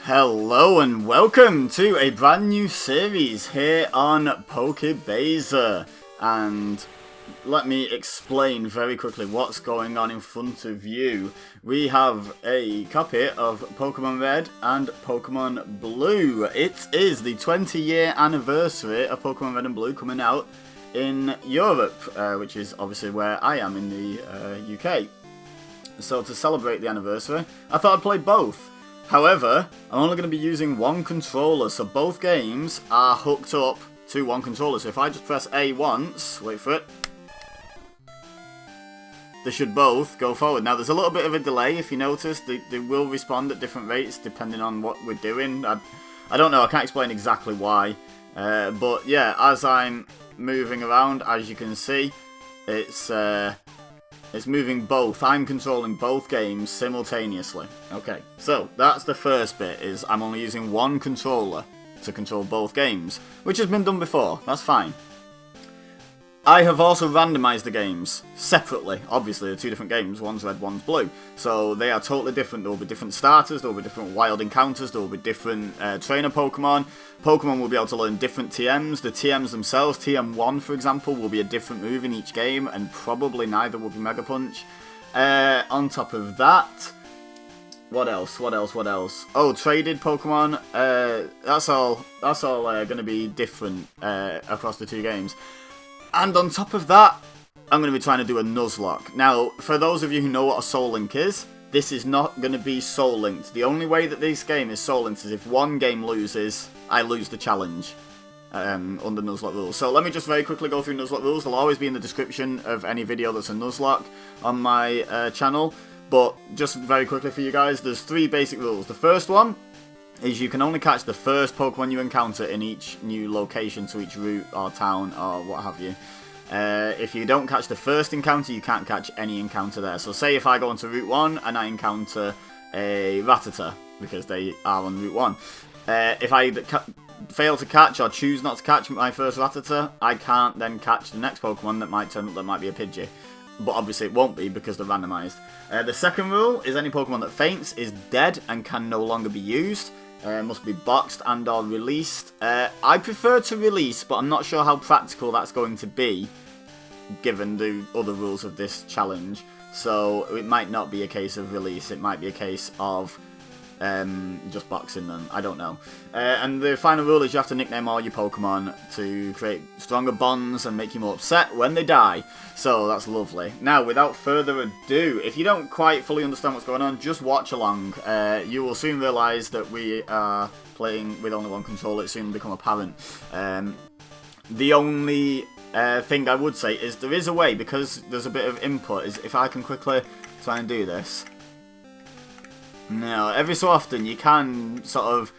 Hello and welcome to a brand new series here on Pokebazer, and let me explain very quickly what's going on in front of you. We have a copy of Pokémon Red and Pokémon Blue. It is the 20-year anniversary of Pokémon Red and Blue coming out in Europe, which is obviously where I am in the UK. So to celebrate the anniversary, I thought I'd play both. However, I'm only going to be using one controller, so both games are hooked up to one controller. So if I just press A once, wait for it, they should both go forward. Now there's a little bit of a delay, if you notice. They will respond at different rates depending on what we're doing. I don't know, I can't explain exactly why. But yeah, as I'm moving around, as you can see, it's moving both. I'm controlling both games simultaneously. Okay, so that's the first bit, is I'm only using one controller to control both games, which has been done before. That's fine. I have also randomised the games separately. Obviously, they're two different games. One's red, one's blue. So they are totally different. There will be different starters, there will be different wild encounters, there will be different trainer Pokemon. Pokemon will be able to learn different TMs. The TMs themselves, TM1 for example, will be a different move in each game, and probably neither will be Mega Punch. On top of that, what else? Oh, traded Pokemon. That's all going to be different across the two games. And on top of that, I'm going to be trying to do a Nuzlocke. Now, for those of you who know what a Soul Link is, this is not going to be Soul Linked. The only way that this game is Soul Linked is if one game loses, I lose the challenge under Nuzlocke rules. So let me just very quickly go through Nuzlocke rules. They'll always be in the description of any video that's a Nuzlocke on my channel. But just very quickly for you guys, there's three basic rules. The first one is you can only catch the first Pokemon you encounter in each new location, to each route or town or what have you. If you don't catch the first encounter, you can't catch any encounter there. So say if I go onto Route 1 and I encounter a Rattata, because they are on Route 1. If I fail to catch or choose not to catch my first Rattata, I can't then catch the next Pokemon that might turn up that might be a Pidgey. But obviously it won't be because they're randomised. The second rule is any Pokemon that faints is dead and can no longer be used. Must be boxed and or released. I prefer to release, but I'm not sure how practical that's going to be given the other rules of this challenge. So it might not be a case of release, it might be a case of just boxing them. I don't know. And the final rule is you have to nickname all your Pokemon to create stronger bonds and make you more upset when they die. So that's lovely. Now, without further ado, if you don't quite fully understand what's going on, just watch along. You will soon realise that we are playing with only one controller. It soon become apparent. The only thing I would say is there is a way, because there's a bit of input, is if I can quickly try and do this. Now, every so often you can sort of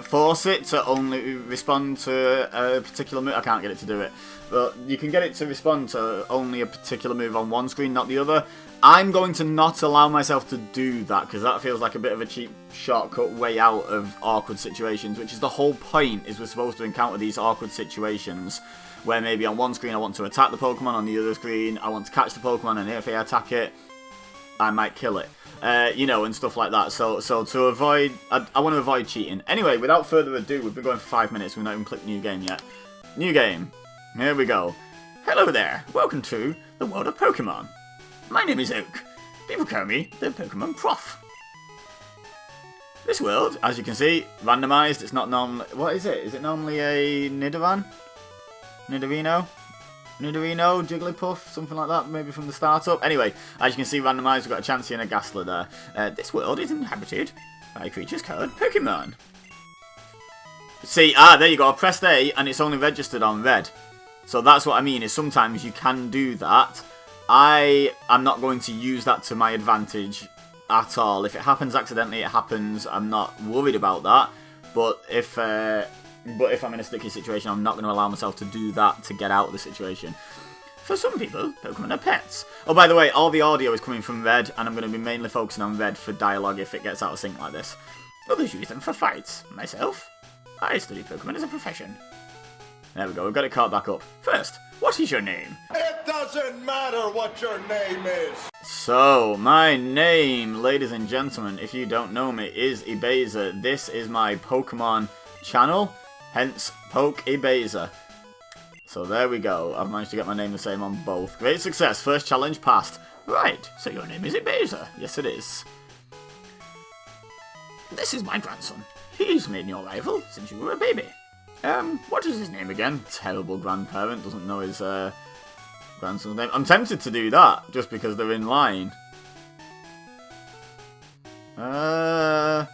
force it to only respond to a particular move. I can't get it to do it, but you can get it to respond to only a particular move on one screen, not the other. I'm going to not allow myself to do that, because that feels like a bit of a cheap shortcut way out of awkward situations, which is the whole point, is we're supposed to encounter these awkward situations where maybe on one screen I want to attack the Pokemon, on the other screen I want to catch the Pokemon, and if I attack it, I might kill it. You know, and stuff like that. So to avoid, I want to avoid cheating. Anyway, without further ado, we've been going for 5 minutes. We've not even clicked new game yet. New game. Here we go. Hello there. Welcome to the world of Pokemon. My name is Oak. People call me the Pokemon Prof. This world, as you can see, randomised. It's not normally... What is it? Is it normally a Nidoran? Nidorino, Jigglypuff, something like that, maybe from the startup. Anyway, as you can see, randomised, we've got a Chansey and a Ghastly there. This world is inhabited by creatures called Pokemon. See, there you go, I pressed A and it's only registered on red. So that's what I mean, is sometimes you can do that. I am not going to use that to my advantage at all. If it happens accidentally, it happens. I'm not worried about that. But if I'm in a sticky situation, I'm not going to allow myself to do that to get out of the situation. For some people, Pokemon are pets. Oh, by the way, all the audio is coming from red, and I'm going to be mainly focusing on red for dialogue if it gets out of sync like this. Others use them for fights. Myself, I study Pokemon as a profession. There we go, we've got it caught back up. First, what is your name? It doesn't matter what your name is! So, my name, ladies and gentlemen, if you don't know me, is Ibeza. This is my Pokemon channel, hence Poke Ibeza. So there we go, I've managed to get my name the same on both. Great success, first challenge passed. Right, so your name is Ibeza. Yes, it is. This is my grandson. He's made your rival since you were a baby. What is his name again? Terrible grandparent, doesn't know his grandson's name. I'm tempted to do that, just because they're in line. I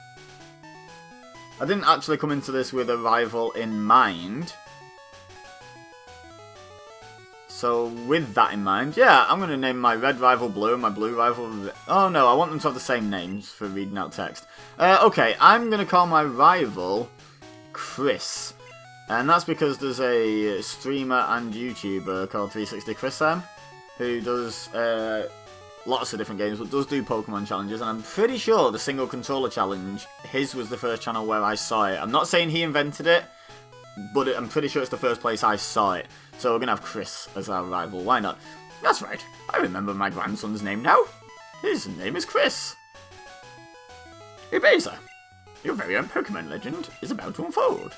didn't actually come into this with a rival in mind. So, with that in mind, yeah, I'm going to name my red rival Blue and my blue rival... Oh no, I want them to have the same names for reading out text. Okay, I'm going to call my rival Chris. And that's because there's a streamer and YouTuber called 360 Chris who does lots of different games, but does do Pokemon challenges. And I'm pretty sure the single controller challenge, his was the first channel where I saw it. I'm not saying he invented it, but I'm pretty sure it's the first place I saw it. So we're going to have Chris as our rival, why not? That's right, I remember my grandson's name now. His name is Chris. Ibeza, your very own Pokemon legend is about to unfold.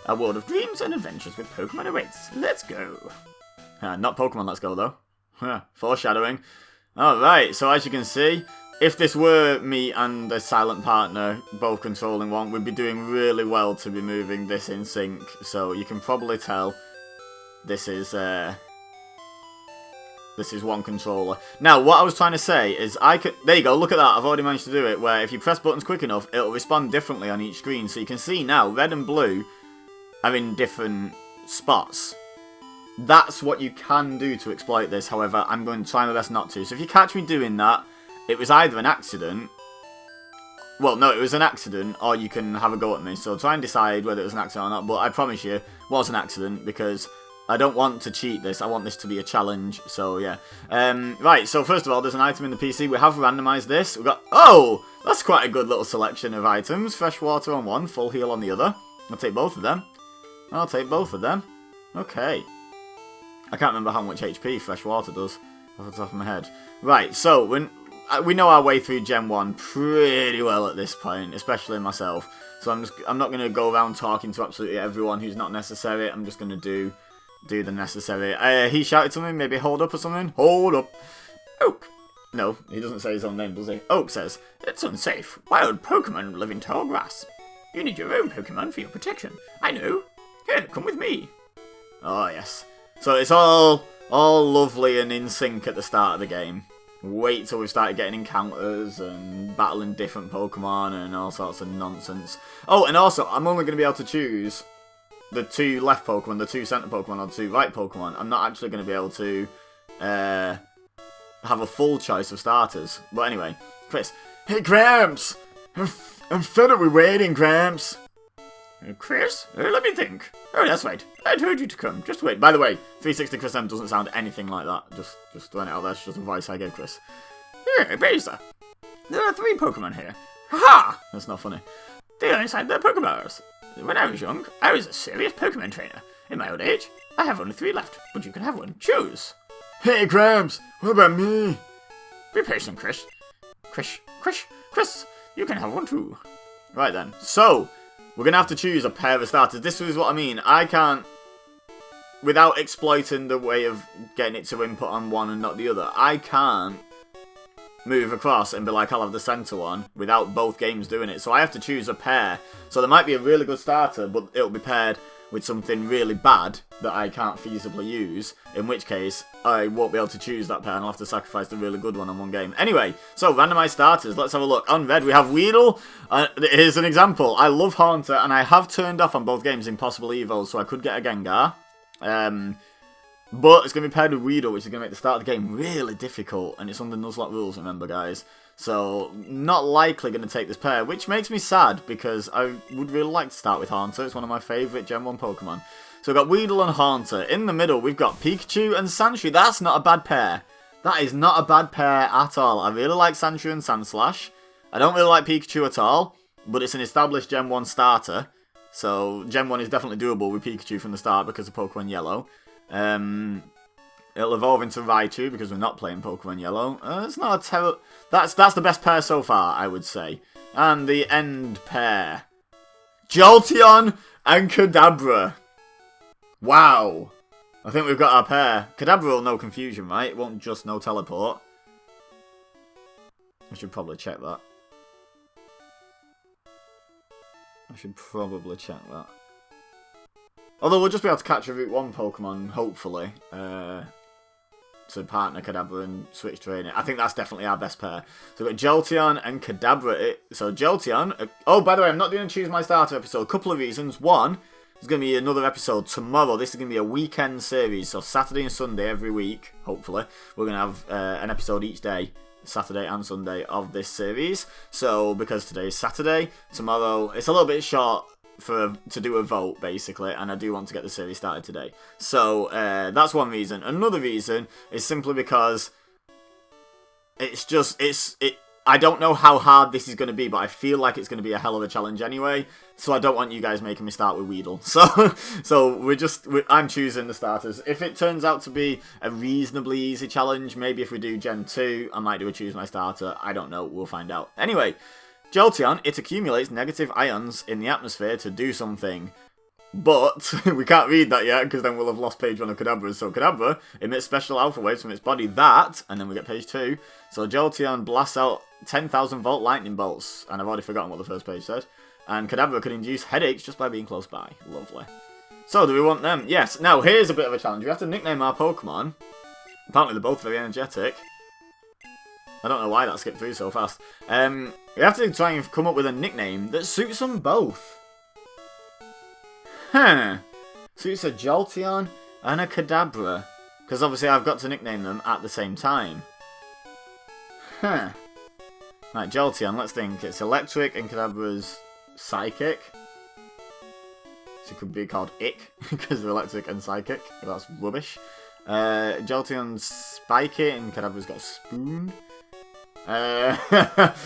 A world of dreams and adventures with Pokemon awaits. Let's go. Not Pokemon Let's Go though. Foreshadowing. Alright, so as you can see, if this were me and a silent partner both controlling one, we'd be doing really well to be moving this in sync. So you can probably tell this is one controller. Now, what I was trying to say is there you go, look at that, I've already managed to do it, where if you press buttons quick enough, it'll respond differently on each screen. So you can see now, red and blue are in different spots. That's what you can do to exploit this, however, I'm going to try my best not to. So if you catch me doing that, it was either an accident. Well, no, it was an accident, or you can have a go at me. So try and decide whether it was an accident or not, but I promise you, it was an accident, because I don't want to cheat this, I want this to be a challenge, so yeah. Right, so first of all, there's an item in the PC, we have randomised this, we've got, oh, that's quite a good little selection of items, fresh water on one, full heal on the other. I'll take both of them. I'll take both of them. Okay. I can't remember how much HP fresh water does, off the top of my head. Right, so, we know our way through Gen 1 pretty well at this point, especially myself. So I'm not going to go around talking to absolutely everyone who's not necessary, I'm just going to do the necessary. He shouted something, maybe hold up or something. Hold up. Oak. No, he doesn't say his own name, does he? Oak says, it's unsafe. Wild Pokemon live in tall grass. You need your own Pokemon for your protection. I know. Here, come with me. Oh, yes. So it's all lovely and in sync at the start of the game. Wait till we started getting encounters and battling different Pokemon and all sorts of nonsense. Oh, and also, I'm only going to be able to choose the two left Pokemon, the two center Pokemon, or the two right Pokemon. I'm not actually going to be able to have a full choice of starters. But anyway, Chris. Hey, Gramps! I'm fed up with waiting, Gramps. Chris? Let me think. Oh, that's right. I told you to come. Just wait. By the way, 360 Chris M doesn't sound anything like that. Just throwing it out there. It's just a voice I gave Chris. Here, Beza. There are 3 Pokemon here. Ha! That's not funny. They are inside their Pokebars. When I was young, I was a serious Pokemon trainer. In my old age, I have only 3 left, but you can have one. Choose. Hey, Gramps. What about me? Be patient, Chris. Chris, you can have one too. Right then. So, we're going to have to choose a pair of starters. This is what I mean. I can't, without exploiting the way of getting it to input on one and not the other, I can't move across and be like, I'll have the center one without both games doing it. So I have to choose a pair. So there might be a really good starter, but it'll be paired with something really bad that I can't feasibly use, in which case I won't be able to choose that pair and I'll have to sacrifice the really good one on one game. Anyway, so randomised starters, let's have a look. On red we have Weedle. Here's an example. I love Haunter and I have turned off on both games Impossible Evos, so I could get a Gengar. But it's going to be paired with Weedle, which is going to make the start of the game really difficult, and it's under Nuzlocke rules, remember guys. So, not likely going to take this pair, which makes me sad, because I would really like to start with Haunter. It's one of my favourite Gen 1 Pokemon. So we've got Weedle and Haunter. In the middle, we've got Pikachu and Sandshrew. That's not a bad pair. That is not a bad pair at all. I really like Sandshrew and Sandslash. I don't really like Pikachu at all, but it's an established Gen 1 starter. So, Gen 1 is definitely doable with Pikachu from the start because of Pokemon Yellow. it'll evolve into Raichu because we're not playing Pokemon Yellow. It's not a terrible... That's the best pair so far, I would say. And the end pair. Jolteon and Kadabra. Wow. I think we've got our pair. Kadabra will know Confusion, right? It won't just know Teleport. I should probably check that. Although we'll just be able to catch a Route 1 Pokemon, hopefully. To partner Kadabra and switch training. I think that's definitely our best pair. So we've got Jolteon and Kadabra. So Jolteon... Oh, by the way, I'm not doing a Choose My Starter episode. A couple of reasons. One, there's going to be another episode tomorrow. This is going to be a weekend series. So Saturday and Sunday every week, hopefully. We're going to have an episode each day. Saturday and Sunday of this series. So, because today is Saturday, tomorrow... It's a little bit short to do a vote, basically, and I do want to get the series started today. So, that's one reason. Another reason is simply because I don't know how hard this is going to be, but I feel like it's going to be a hell of a challenge anyway, so I don't want you guys making me start with Weedle. So I'm choosing the starters. If it turns out to be a reasonably easy challenge, maybe if we do Gen 2, I might do a Choose My Starter. I don't know, we'll find out. Anyway, Jolteon, it accumulates negative ions in the atmosphere to do something. But we can't read that yet, because then we'll have lost page 1 of Kadabra. So Kadabra emits special alpha waves from its body that, and then we get page 2. So Jolteon blasts out 10,000 volt lightning bolts. And I've already forgotten what the first page said. And Kadabra can induce headaches just by being close by. Lovely. So do we want them? Yes. Now here's a bit of a challenge. We have to nickname our Pokemon. Apparently they're both very energetic. I don't know why that skipped through so fast. We have to try and come up with a nickname that suits them both. Suits a Jolteon and a Kadabra. Because obviously I've got to nickname them at the same time. Right, Jolteon, let's think. It's electric and Kadabra's psychic. So it could be called Ick, because they're electric and psychic. That's rubbish. Jolteon's spiky and Kadabra's got a spoon. Alakazam.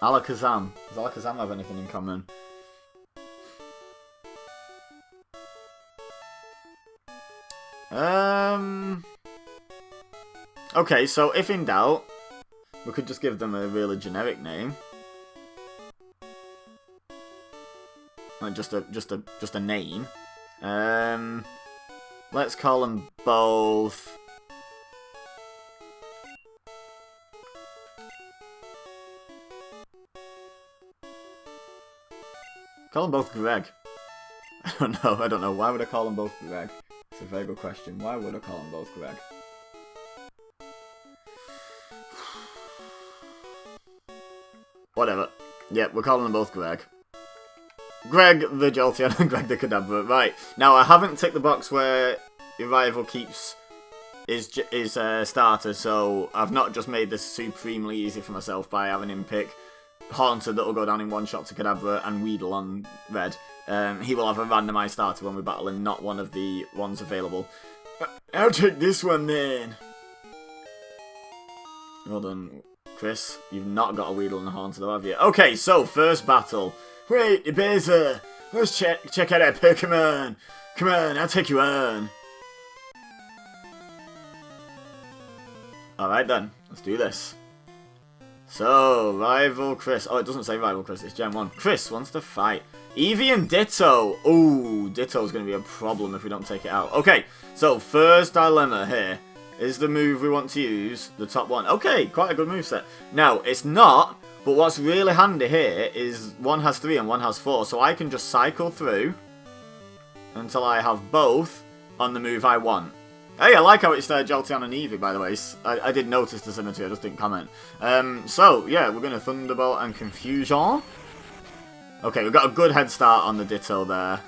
Does Alakazam have anything in common? Okay, so if in doubt, we could just give them a really generic name. Like just a name. Let's call them both. Call them both Greg. I don't know. Why would I call them both Greg? It's a very good question. Why would I call them both Greg? Whatever. Yep, we're calling them both Greg. Greg the Jolteon and Greg the Kadabra. Right. Now, I haven't ticked the box where your rival keeps his starter, so I've not just made this supremely easy for myself by having him pick Haunted that will go down in one shot to Kadabra and Weedle on red. He will have a randomised starter when we battle and not one of the ones available. I'll take this one then. Well done, Chris. You've not got a Weedle and a Haunted though, have you? Okay, so first battle. Wait, Ibeza! Let's check out our Pokemon! Come on, I'll take you on! Alright then, let's do this. So, Rival Chris. Oh, it doesn't say Rival Chris, it's Gen 1. Chris wants to fight. Eevee and Ditto! Ooh, Ditto's going to be a problem if we don't take it out. Okay, so first dilemma here. Is the move we want to use the top one? Okay, quite a good moveset. Now, it's not, but what's really handy here is one has 3 and one has 4, so I can just cycle through until I have both on the move I want. Hey, I like how it's Jolteon and Eevee, by the way. I did notice the symmetry, I just didn't comment. So, yeah, we're going to Thunderbolt and Confusion. Okay, we've got a good head start on the Ditto there.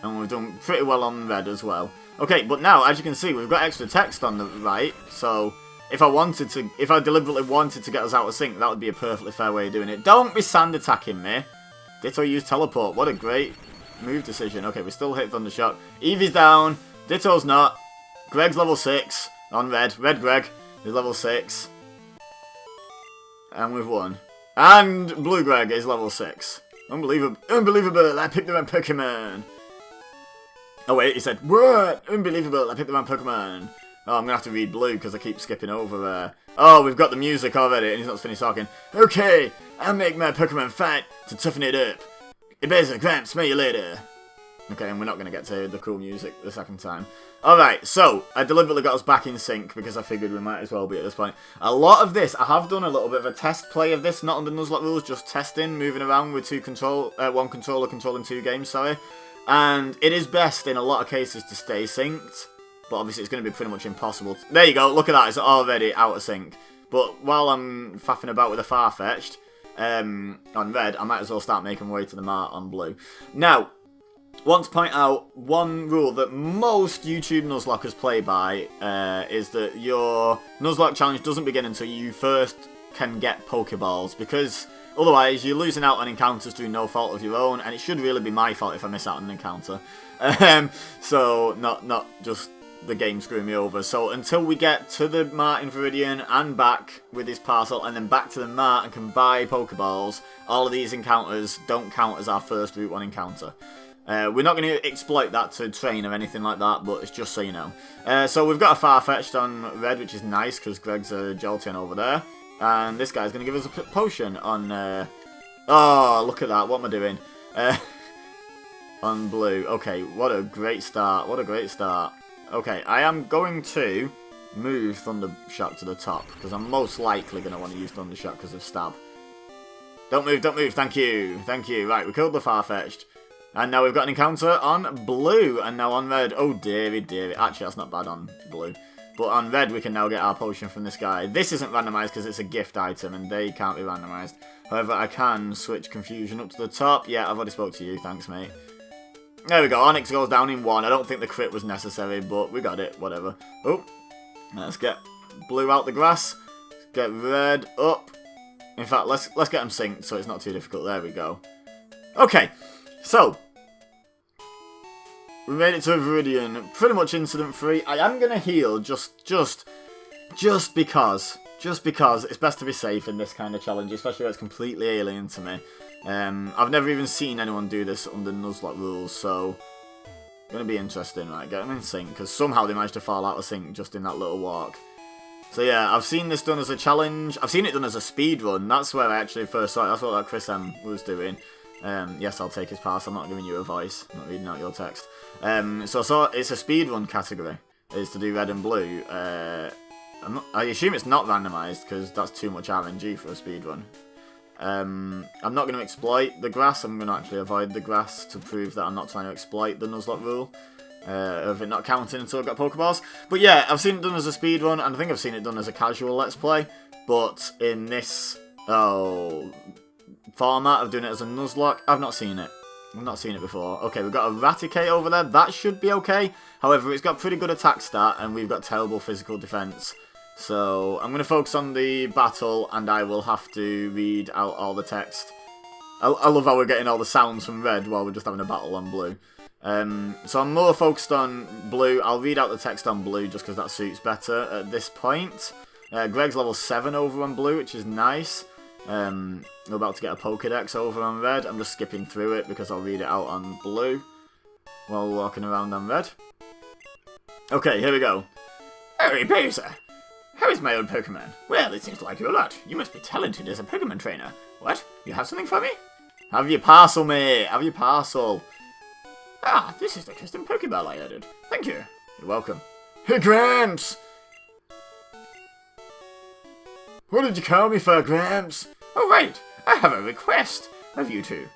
And we've done pretty well on red as well. Okay, but now, as you can see, we've got extra text on the right, so if I deliberately wanted to get us out of sync, that would be a perfectly fair way of doing it. Don't be sand attacking me. Ditto used Teleport, what a great move decision. Okay, we still hit Thundershock. Eevee's down, Ditto's not. Greg's level 6 on red. Red Greg is level 6. And we've won. And Blue Greg is level 6. Unbelievable. Unbelievable. I picked the right Pokemon. Oh wait, he said, what? Unbelievable, I picked the wrong Pokemon. Oh, I'm gonna have to read Blue because I keep skipping over Oh, we've got the music already and he's not finished talking. Okay, I'll make my Pokemon fight to toughen it up. Ibeza, Gramps, smell you later. Okay, and we're not gonna get to the cool music the second time. Alright, so, I deliberately got us back in sync because I figured we might as well be at this point. A lot of this, I have done a little bit of a test play of this, not under Nuzlocke rules, just testing, moving around with one controller controlling 2 games, sorry. And it is best in a lot of cases to stay synced, but obviously it's going to be pretty much impossible. There you go, look at that, it's already out of sync. But while I'm faffing about with a Farfetch'd on Red, I might as well start making my way to the mart on Blue. Now, want to point out one rule that most YouTube Nuzlockers play by is that your Nuzlocke challenge doesn't begin until you first can get Pokeballs, because otherwise you're losing out on encounters through no fault of your own, and it should really be my fault if I miss out on an encounter. So not just the game screwing me over. So until we get to the mart in Viridian and back with this parcel, and then back to the mart and can buy Pokeballs, all of these encounters don't count as our first Route 1 encounter. We're not going to exploit that to train or anything like that, but it's just so you know. So we've got a Farfetch'd on Red, which is nice, because Greg's jolting over there. And this guy's going to give us a potion on... oh, look at that, what am I doing? On Blue. Okay, what a great start, what a great start. Okay, I am going to move Thunder Shock to the top, because I'm most likely going to want to use Thunder Shock because of Stab. Don't move, thank you, thank you. Right, we killed the Farfetch'd. And now we've got an encounter on Blue, and now on Red. Oh, dearie, dearie. Actually, that's not bad on Blue. But on Red, we can now get our potion from this guy. This isn't randomised because it's a gift item, and they can't be randomised. However, I can switch Confusion up to the top. Yeah, I've already spoke to you. Thanks, mate. There we go. Onyx goes down in 1. I don't think the crit was necessary, but we got it. Whatever. Oh, let's get Blue out the grass. Let's get Red up. In fact, let's get them synced so it's not too difficult. There we go. Okay. So, we made it to a Viridian, pretty much incident free. I am going to heal just because it's best to be safe in this kind of challenge, especially when it's completely alien to me. I've never even seen anyone do this under Nuzlocke rules, so it's going to be interesting. Right, get them in sync, because somehow they managed to fall out of sync just in that little walk. So yeah, I've seen this done as a challenge. I've seen it done as a speed run. That's where I actually first saw it. That's what that Chris M was doing. Yes, I'll take his pass. I'm not giving you a voice. I'm not reading out your text. So it's a speedrun category. Is to do Red and Blue. I assume it's not randomised because that's too much RNG for a speedrun. I'm not going to exploit the grass. I'm going to actually avoid the grass to prove that I'm not trying to exploit the Nuzlocke rule of it not counting until I've got Pokeballs. But yeah, I've seen it done as a speedrun, and I think I've seen it done as a casual Let's Play. But in this format of doing it as a Nuzlocke, I've not seen it. I've not seen it before. Okay, we've got a Raticate over there. That should be okay. However, it's got pretty good attack stat, and we've got terrible physical defense. So, I'm going to focus on the battle, and I will have to read out all the text. I love how we're getting all the sounds from Red while we're just having a battle on Blue. So I'm more focused on Blue. I'll read out the text on Blue just because that suits better at this point. Greg's level 7 over on Blue, which is nice. We're about to get a Pokédex over on Red. I'm just skipping through it because I'll read it out on Blue while walking around on Red. Okay, here we go. Hey, Bowser! How is my old Pokemon? Well, it seems to like you a lot. You must be talented as a Pokemon trainer. What? You have something for me? Have your parcel, mate! Have your parcel! Ah, this is the custom Pokeball I added. Thank you. You're welcome. Hey, Gramps! What did you call me for, Gramps? Oh, right. I have a request of you two.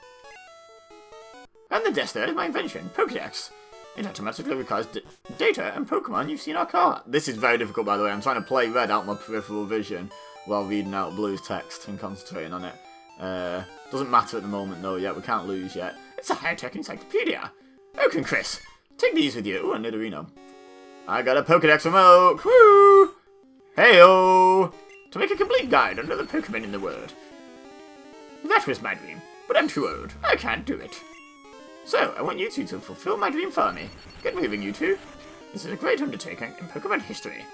And the desk there is my invention, Pokédex. It automatically requires data and Pokemon you've seen our cart. This is very difficult, by the way. I'm trying to play Red out my peripheral vision while reading out Blue's text and concentrating on it. Doesn't matter at the moment, though, yet. We can't lose yet. It's a high-tech encyclopedia. Oak and Chris, take these with you. Ooh, a Nidorino. I got a Pokédex from Oak. Woo! Hey-oh! To make a complete guide on the Pokemon in the world. That was my dream, but I'm too old. I can't do it. So, I want you two to fulfill my dream for me. Get moving, you two. This is a great undertaking in Pokemon history.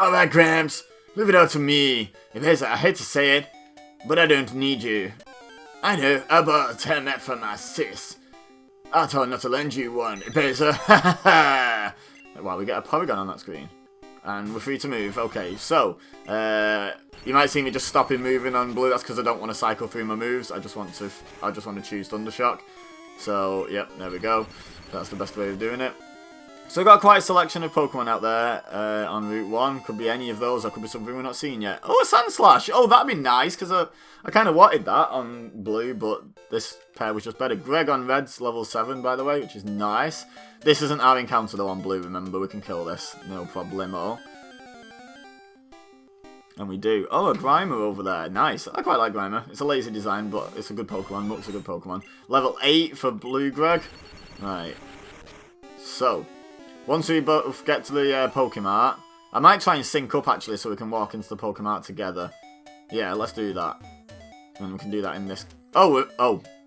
Alright, Gramps. Leave it out to me. I hate to say it, but I don't need you. I know, I bought a Termet for my sis. I told not to lend you one. It pays a Wow, we get a Porygon on that screen. And we're free to move. Okay, so, you might see me just stopping moving on blue. That's because I don't want to cycle through my moves. I just want to choose Thundershock. So, yep, there we go. That's the best way of doing it. So we've got quite a selection of Pokemon out there on Route 1. Could be any of those, or could be something we're not seeing yet. Oh, a Sandslash! Oh, that'd be nice, because I kind of wanted that on blue, but this pair was just better. Greg on red's level 7, by the way, which is nice. This isn't our encounter, though, on blue, remember. We can kill this, no problemo. And we do. Oh, a Grimer over there. Nice. I quite like Grimer. It's a lazy design, but it's a good Pokemon. Muck's a good Pokemon. Level 8 for blue Greg. Right. So, once we both get to the Pokemart, I might try and sync up, actually, so we can walk into the Pokemart together. Yeah, let's do that. And we can do that in this... Oh,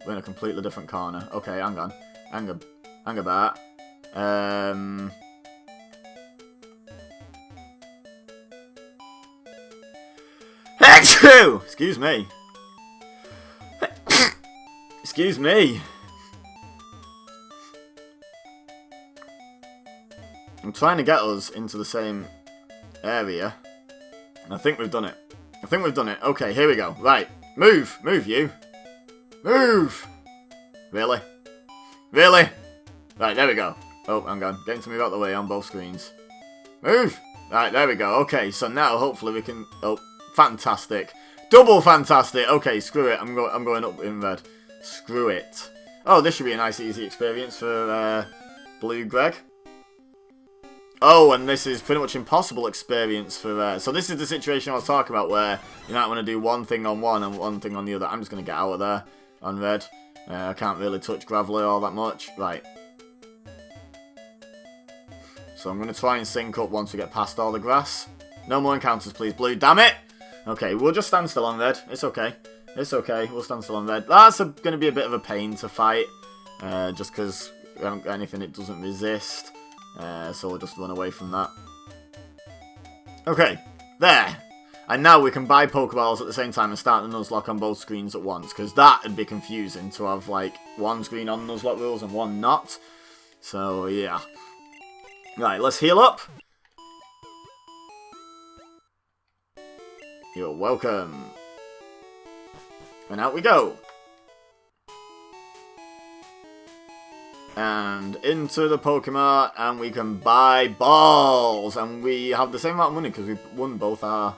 we're in a completely different corner. Okay, hang on. Hang about. Excuse me. Excuse me. I'm trying to get us into the same area. And I think we've done it. Okay, here we go. Right. Move. Move, you. Move. Really? Really? Right, there we go. Oh, hang on. Getting to move out the way on both screens. Move. Right, there we go. Okay, so now hopefully we can... Oh, fantastic. Double fantastic. Okay, screw it. I'm going up in red. Screw it. Oh, this should be a nice, easy experience for Blue Greg. Oh, and this is pretty much impossible experience for... so this is the situation I was talking about where you might want to do one thing on one and one thing on the other. I'm just going to get out of there on red. I can't really touch Gravelly all that much. Right. So I'm going to try and sync up once we get past all the grass. No more encounters, please, Blue. Damn it! Okay, we'll just stand still on red. It's okay. It's okay. We'll stand still on red. That's going to be a bit of a pain to fight. Just because we haven't got anything it doesn't resist. So we'll just run away from that. Okay, there. And now we can buy Pokeballs at the same time and start the Nuzlocke on both screens at once. Because that would be confusing to have, like, one screen on Nuzlocke rules and one not. So, yeah. Right, let's heal up. You're welcome. And out we go. And into the Pokemon, and we can buy balls. And we have the same amount of money because we've won both our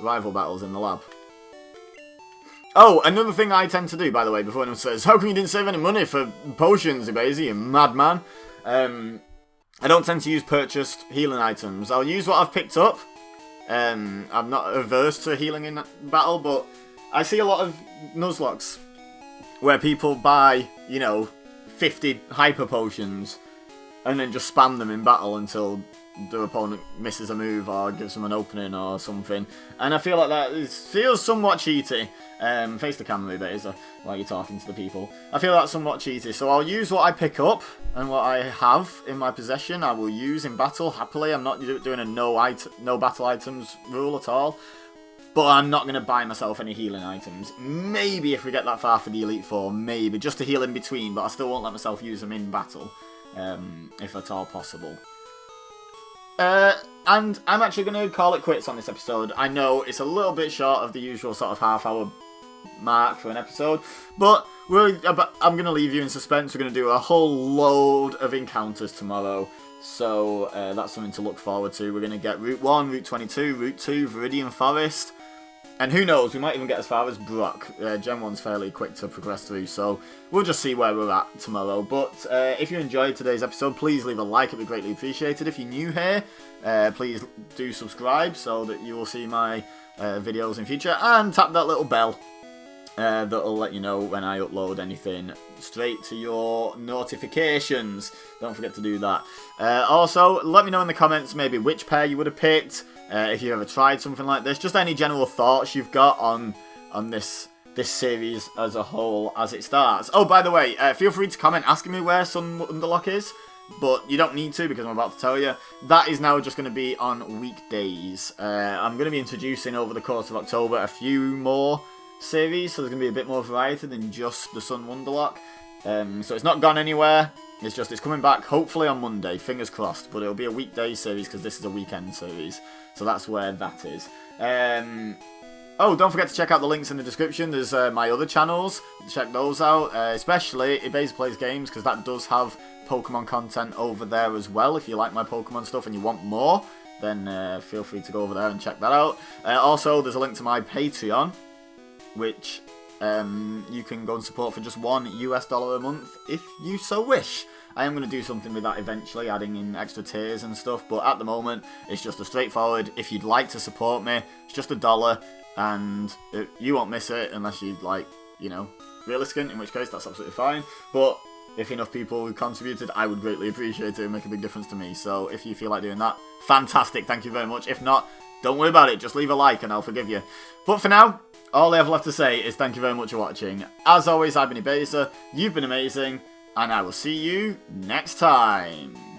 rival battles in the lab. Oh, another thing I tend to do, by the way, before anyone says, how come you didn't save any money for potions, Ibazy, you madman? I don't tend to use purchased healing items. I'll use what I've picked up. I'm not averse to healing in battle, but I see a lot of Nuzlockes where people buy, you know, 50 hyper potions and then just spam them in battle until the opponent misses a move or gives them an opening or something. And I feel like that feels somewhat cheaty. Face the camera, Ibazy, while you're talking to the people. I feel that's somewhat cheaty, so I'll use what I pick up and what I have in my possession. I will use in battle happily. I'm not doing a no battle items rule at all. But I'm not going to buy myself any healing items. Maybe if we get that far for the Elite Four, maybe. Just to heal in between, but I still won't let myself use them in battle. If at all possible. And I'm actually going to call it quits on this episode. I know it's a little bit short of the usual sort of half-hour mark for an episode. But I'm going to leave you in suspense. We're going to do a whole load of encounters tomorrow. So that's something to look forward to. We're going to get Route 1, Route 22, Route 2, Viridian Forest. And who knows, we might even get as far as Brock. Gen 1's fairly quick to progress through, so we'll just see where we're at tomorrow. But if you enjoyed today's episode, please leave a like, it'd be greatly appreciated. If you're new here, please do subscribe so that you will see my videos in future. And tap that little bell that'll let you know when I upload anything straight to your notifications. Don't forget to do that. Also, let me know in the comments maybe which pair you would have picked. If you've ever tried something like this, just any general thoughts you've got on this series as a whole as it starts. Oh, by the way, feel free to comment asking me where Sun Nuzlocke is, but you don't need to because I'm about to tell you. That is now just going to be on weekdays. I'm going to be introducing over the course of October a few more series, so there's going to be a bit more variety than just the Sun Nuzlocke. So it's not gone anywhere. It's coming back hopefully on Monday, fingers crossed. But it'll be a weekday series because this is a weekend series. So that's where that is. Oh, don't forget to check out the links in the description. There's my other channels. Check those out. Especially Ibeza Plays Games, because that does have Pokemon content over there as well. If you like my Pokemon stuff and you want more, then feel free to go over there and check that out. Also, there's a link to my Patreon, which you can go and support for just $1 a month if you so wish. I am going to do something with that eventually, adding in extra tiers and stuff, but at the moment, it's just a straightforward, if you'd like to support me, it's just $1, and you won't miss it unless you, like, you know, realistic, in which case that's absolutely fine, but if enough people contributed, I would greatly appreciate it and make a big difference to me, so if you feel like doing that, fantastic, thank you very much. If not, don't worry about it, just leave a like and I'll forgive you. But for now, all I have left to say is thank you very much for watching. As always, I've been Ibeza, you've been amazing, and I will see you next time.